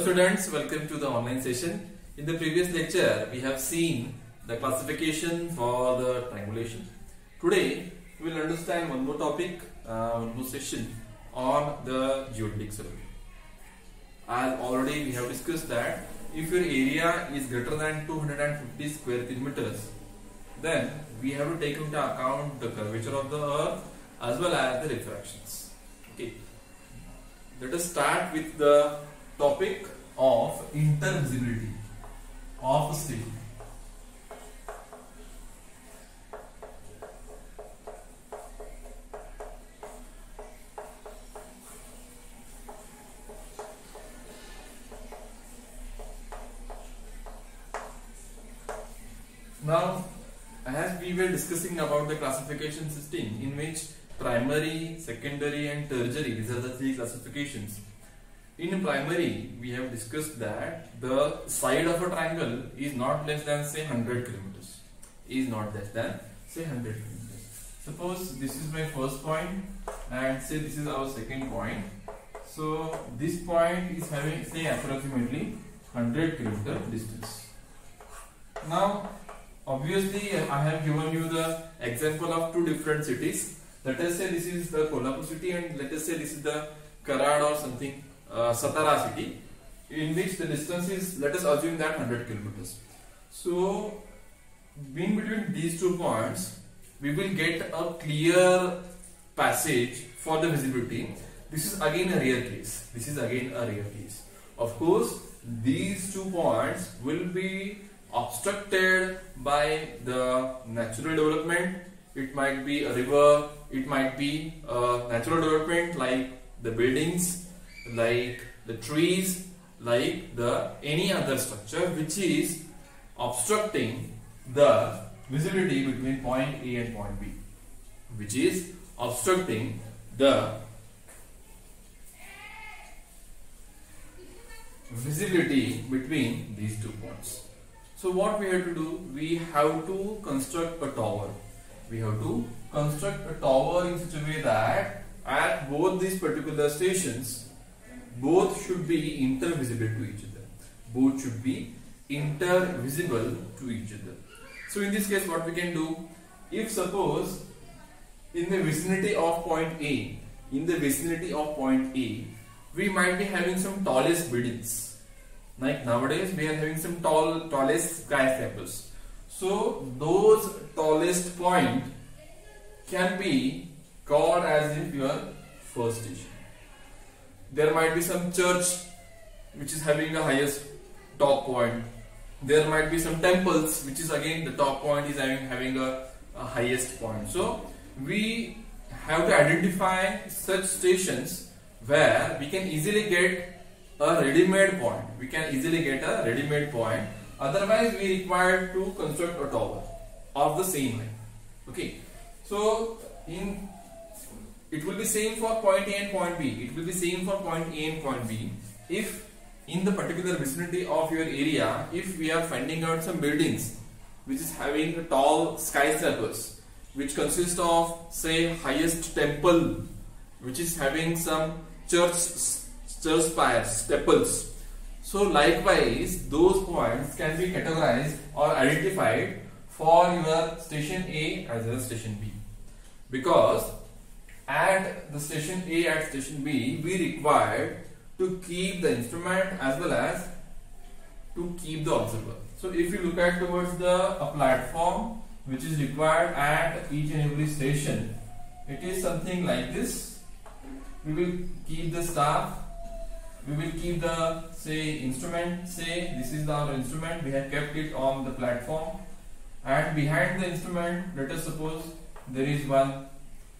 students, welcome to the online session. In the previous lecture, we have seen the classification for the triangulation. Today, we will understand one more topic, one more session on the geodetic survey. As already we have discussed that if your area is greater than 250 square kilometers, then we have to take into account the curvature of the earth as well as the refractions. Okay. Let us start with the topic of intervisibility of a station. Now, as we were discussing about the classification system in which primary, secondary and tertiary, these are the three classifications. In primary, we have discussed that the side of a triangle is not less than say 100 kilometers. Is not less than say 100 kilometers. Suppose this is my first point and say this is our second point. So this point is having say approximately 100 kilometer distance. Now obviously I have given you the example of two different cities. Let us say this is the Kolhapur city and let us say this is the Karad or something Satara city, in which the distance is, let us assume that 100 kilometers. So being between these 2 points, we will get a clear passage for the visibility. This is again a rare case. This is again a rare case. Of course, these 2 points will be obstructed by the natural development. It might be a river, it might be a natural development like the buildings, like the trees, like the any other structure which is obstructing the visibility between point A and point B, which is obstructing the visibility between these 2 points. So what we have to do? We have to construct a tower. We have to construct a tower in such a way that at both these particular stations, both should be intervisible to each other. Both should be intervisible to each other. So in this case, what we can do? If suppose in the vicinity of point A, we might be having some tallest buildings. Like nowadays, we are having some tallest skyscrapers. So those tallest point can be called as if your first station. There might be some church which is having the highest top point. There might be some temples which is again the top point is having a highest point. So we have to identify such stations where we can easily get a ready-made point. Otherwise, we require to construct a tower of the same height. Okay. So it will be same for point A and point B. If in the particular vicinity of your area, if we are finding out some buildings which is having tall skyscrapers, which consist of say highest temple, which is having some church spires, steeples. So likewise, those points can be categorized or identified for your station A as well as station B, because at the station A, at station B, we require to keep the instrument as well as to keep the observer. So if you look at towards a platform which is required at each and every station, it is something like this. We will keep the staff, we will keep the say instrument, say this is our instrument, we have kept it on the platform, and behind the instrument, let us suppose there is one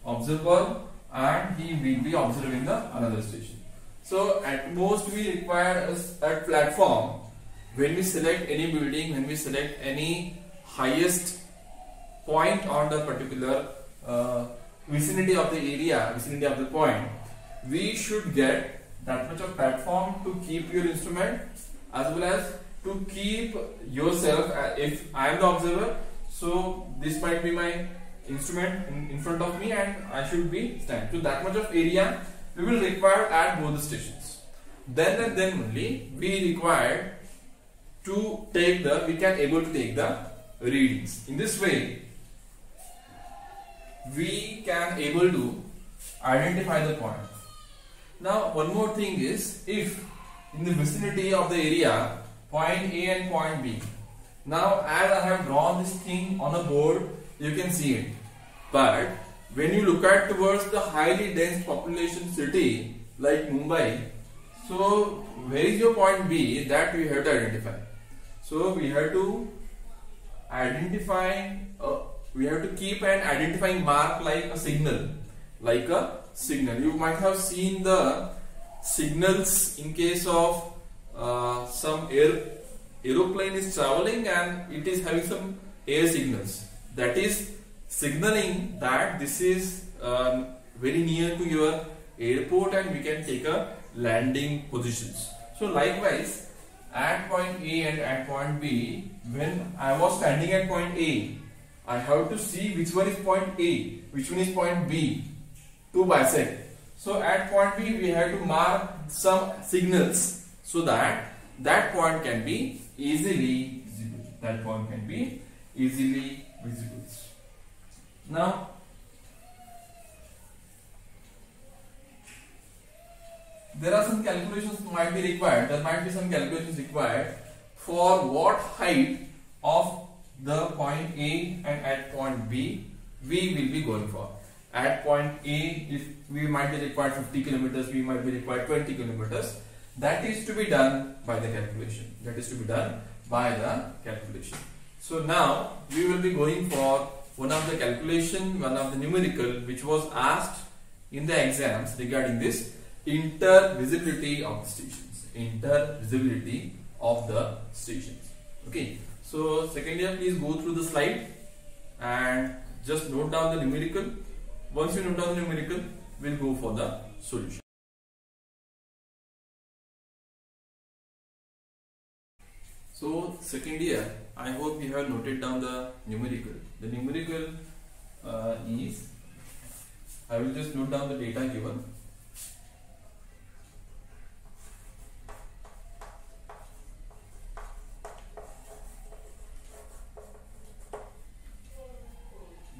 observer and he will be observing the another station. So at most we require a platform when we select any building, when we select any highest point on the particular vicinity of the area, vicinity of the point, we should get that much of platform to keep your instrument as well as to keep yourself. If I am the observer, so this might be my instrument in front of me and I should be standing. So that much of area we will require at both the stations. then and then only we required to take we can able to take the readings. In this way, we can able to identify the point. Now, one more thing is, if in the vicinity of the area, point A and point B. Now, as I have drawn this thing on a board, you can see it. But when you look at towards the highly dense population city like Mumbai, so where is your point B? That we have to identify. So we have to identify. We have to keep an identifying mark like a signal. You might have seen the signals in case of some aeroplane is traveling and it is having some air signals. That is signaling that this is very near to your airport and we can take a landing positions. So likewise, at point A and at point B, when I was standing at point A, I have to see which one is point A, which one is point B to bisect. So at point B, we have to mark some signals so that that point can be easily visible. That point can be easily visible. Now, there are some calculations might be required. There might be some calculations required for what height of the point A and at point B we will be going for. At point A, if we might be required 50 kilometers, we might be required 20 kilometers. That is to be done by the calculation. So now we will be going for one of the calculation, one of the numerical which was asked in the exams regarding this intervisibility of the stations. Okay. So second year, please go through the slide and just note down the numerical. Once you note down the numerical, we'll go for the solution. So second year, I hope you have noted down the numerical. The numerical is, I will just note down the data given.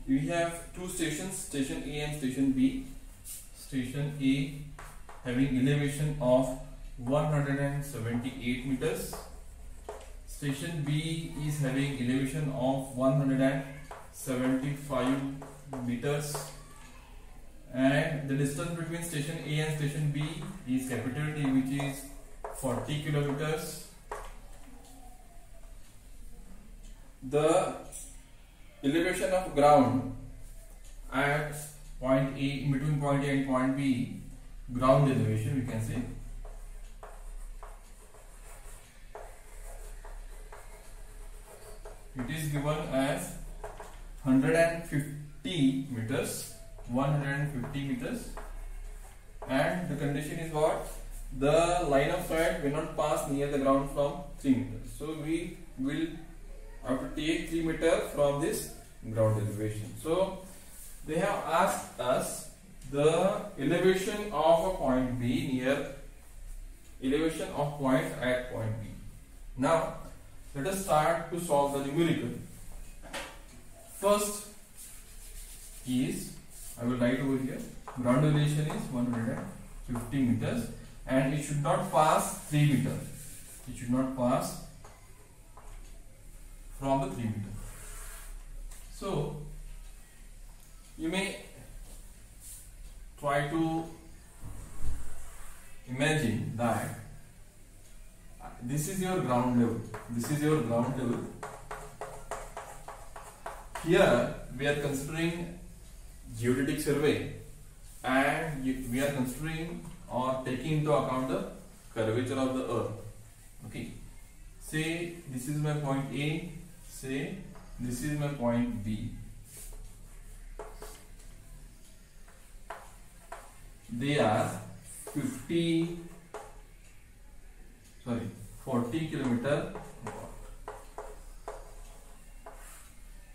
We have two stations, station A and station B. Station A having elevation of 178 meters. Station B is having elevation of 175 meters. And the distance between station A and station B is capital T, which is 40 kilometers. The elevation of ground at point A, in between point A and point B, ground elevation we can say, it is given as 150 meters, and the condition is what? The line of sight will not pass near the ground from 3 meters. So we will have to take 3 meters from this ground elevation. So they have asked us the elevation of a point B near elevation of point at point B. Now let us start to solve the numerical. First is, I will write over here, ground elevation is 150 meters and it should not pass 3 meters. It should not pass from the 3 meters. So you may try to imagine that this is your ground level. Here we are considering geodetic survey and we are considering or taking into account the curvature of the earth. Okay. Say this is my point A, say this is my point B. They are 40 kilometer apart.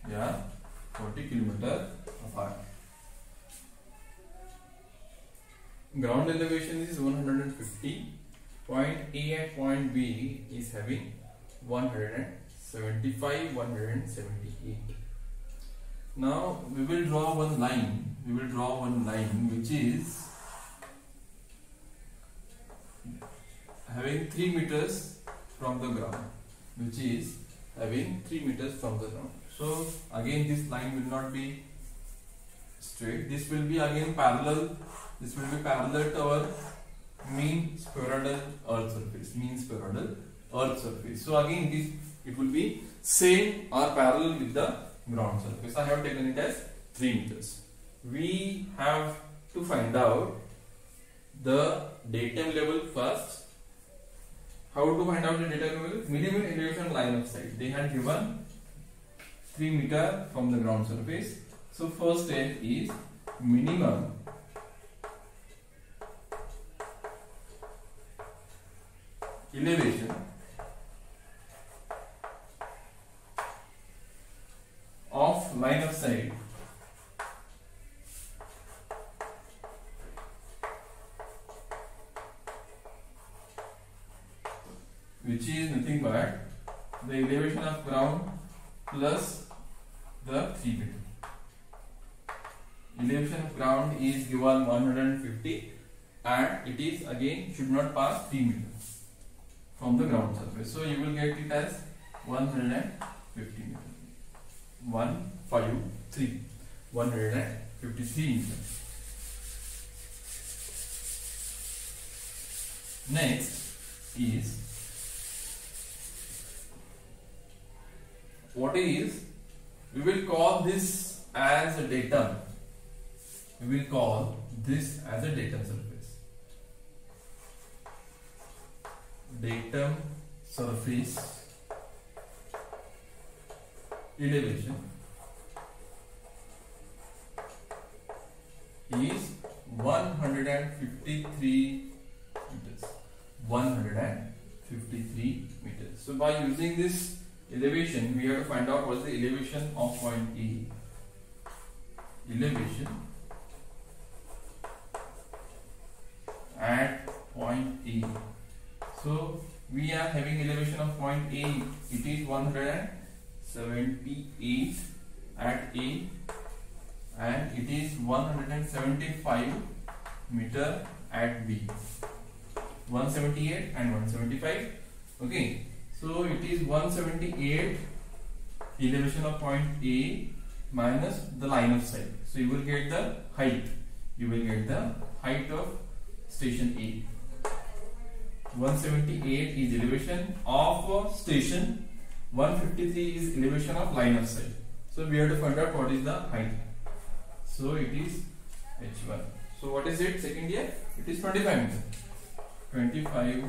Yeah, 40 kilometer apart. Ground elevation is 150. point A and point B is having 175, 178. Now we will draw one line. We will draw one line which is having 3 meters from the ground. Which is having 3 meters from the ground. So again, this line will not be straight. This will be again parallel. This will be parallel to our mean spheroidal earth surface. Mean spheroidal earth surface. So again, it will be same or parallel with the ground surface. I have taken it as 3 meters. We have to find out the datum level first. How to find out the datum level? Minimum elevation line of sight. They had given 3 meter from the ground surface. So first step is minimum elevation of line of sight which is nothing but the elevation of ground plus the 3 meter. Elevation of ground is given 150 and it is again should not pass 3 meters from the ground surface. So you will get it as 150 meters. 153 meters. Next is what is, we will call this as a datum. We will call this as a datum surface. Datum surface elevation is 153 meters. 153 meters. So by using this elevation, we have to find out what is the elevation of point A. Elevation at point A. So we are having elevation of point A. It is 178 at A, and it is 175 meter at B. 178 and 175. Okay. So it is 178 elevation of point A minus the line of sight. So you will get the height. You will get the height of station A. 178 is elevation of station. 153 is elevation of line of sight. So we have to find out what is the height. So it is H1. So what is it? Second year? It is 25 meters. 25.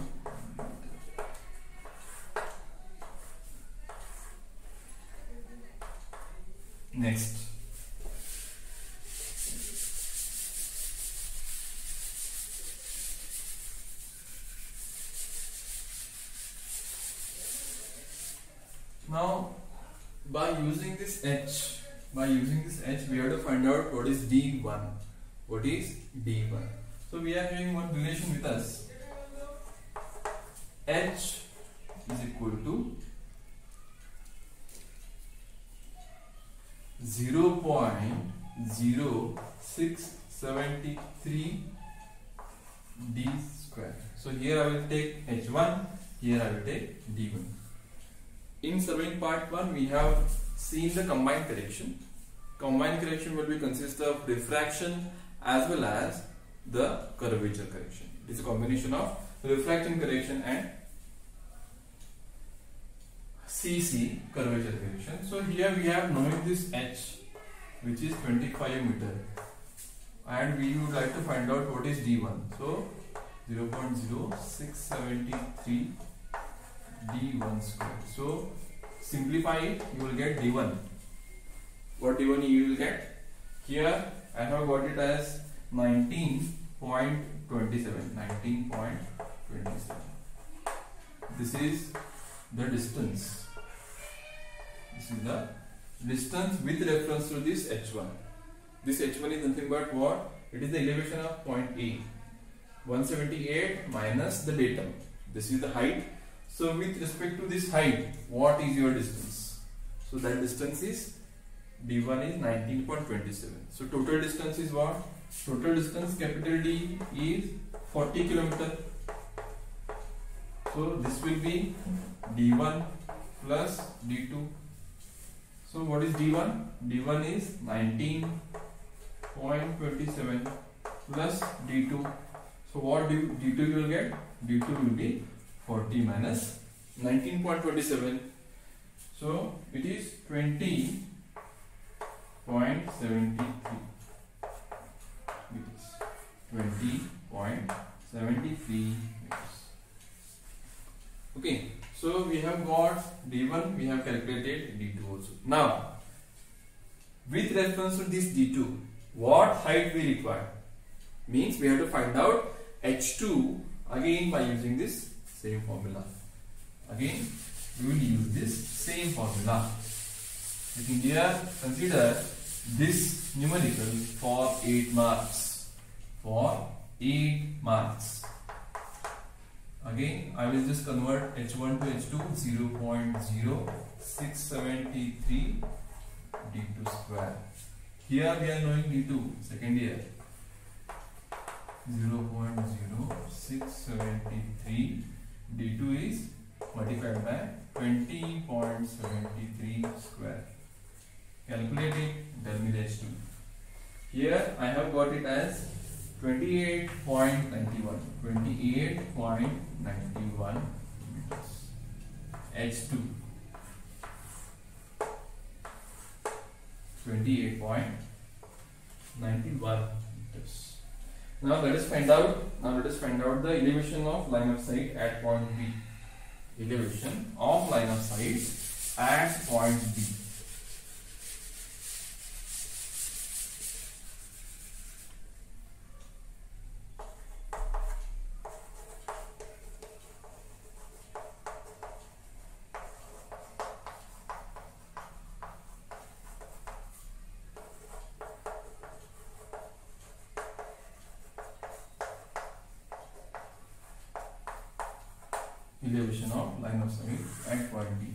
Next, now by using this H, we have to find out what is D1. What is D1? So we are having one relation with us. H is equal to 0.0673 d square. So here I will take H1, here I will take D1. In surveying part 1, we have seen the combined correction. Combined correction will be consist of diffraction as well as the curvature correction. It is a combination of refraction correction and CC curvature correction. So here we have knowing this H, which is 25 meter, and we would like to find out what is D1. So 0.0673 D1 square. So simplify it, you will get D1. What D1 you will get? Here I have got it as 19.27. 19.27. This is the distance. This is the distance with reference to this H1. This H1 is nothing but what? It is the elevation of point A. 178 minus the datum. This is the height. So with respect to this height, what is your distance? So that distance is D1 is 19.27. So total distance is what? Total distance capital D is 40 km. So this will be D1 plus D2. So what is D1? D1 is 19.27 plus D2. So what D2 you will get? D2 will be 40 minus 19.27. So it is 20.73 meters. 20.73 meters. Okay. So we have got D1, we have calculated D2 also. Now, with reference to this D2, what height we require? Means we have to find out H2 again by using this same formula. Again, we will use this same formula. You can here consider this numerical for 8 marks. For 8 marks. Again, I will just convert H1 to H2, 0.0673 D2 square. Here we are knowing D2, second year. 0.0673 D2 is multiplied by 20.73 square. Calculate it, tell me the H2. Here I have got it as 28.91 meters. H2 28.91 meters. Now let us find out the elevation of line of sight at point B. Elevation of line of sight at point B. Elevation of line of sight at point B.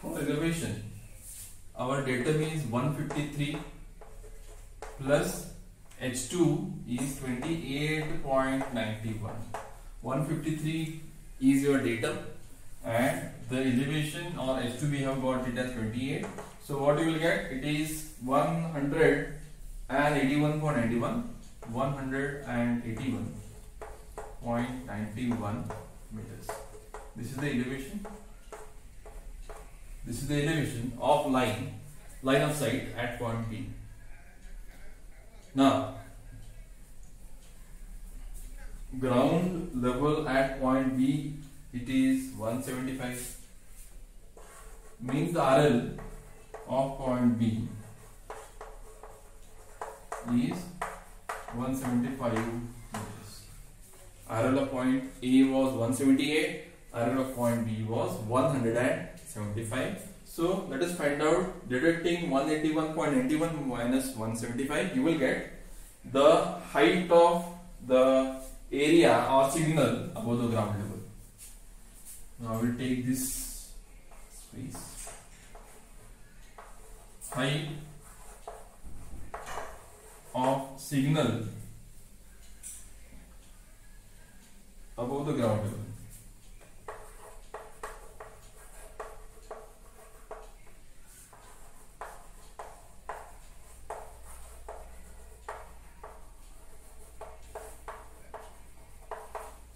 For elevation, our datum is 153 plus H2 is 28.91. 153 is your datum. And the elevation or H2 we have got it as 28. So what you will get? It is 181.91. 181.91 meters. This is the elevation. This is the elevation of line of sight at point B. Now, ground level at point B, it is 175. Means the RL of point B is 175 meters. RL of point A was 178. RL of point B was 175. So let us find out, deducting 181.91 minus 175, you will get the height of the area or signal above the ground level. Now I will take this space. Height of signal above the ground level.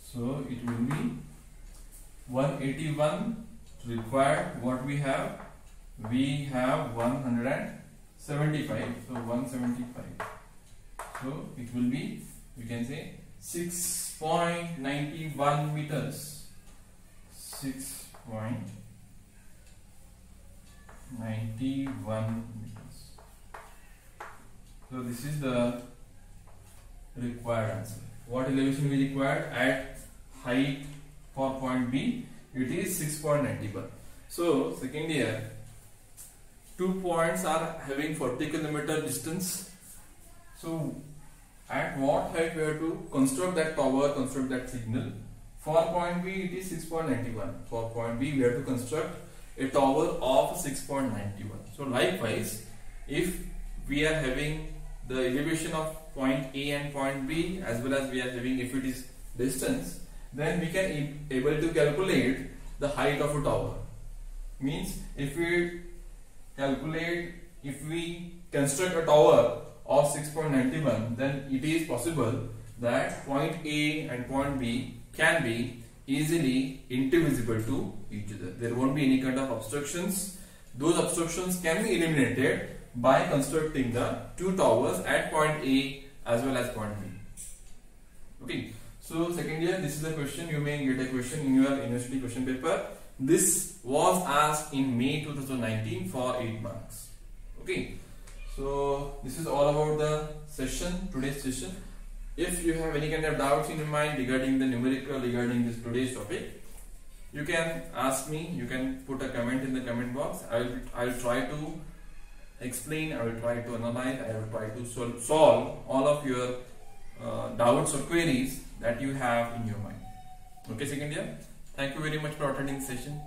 So it will be 181 required. What we have? We have 175. So 175. So it will be, we can say 6.91 meters. 6.91 meters. So this is the required answer. What elevation we required at height for point B? it is 6.91. So second year, 2 points are having 40 kilometer distance. So at what height we have to construct that tower, construct that signal? For point B it is 6.91. For point B we have to construct a tower of 6.91. So likewise, if we are having the elevation of point A and point B, as well as we are having if it is distance, then we can able to calculate the height of a tower. Means if we construct a tower of 6.91, then it is possible that point A and point B can be easily indivisible to each other. There won't be any kind of obstructions. Those obstructions can be eliminated by constructing the two towers at point A as well as point B. Okay. So second year, this is a question. You may get a question in your university question paper. This was asked in May 2019 for 8 marks. Okay. So this is all about the session, today's session. If you have any kind of doubts in your mind regarding the numerical, regarding this today's topic, you can ask me. You can put a comment in the comment box. I will try to explain. I will try to analyze. I will try to solve all of your doubts or queries that you have in your mind. Okay, second year. Thank you very much for attending the session.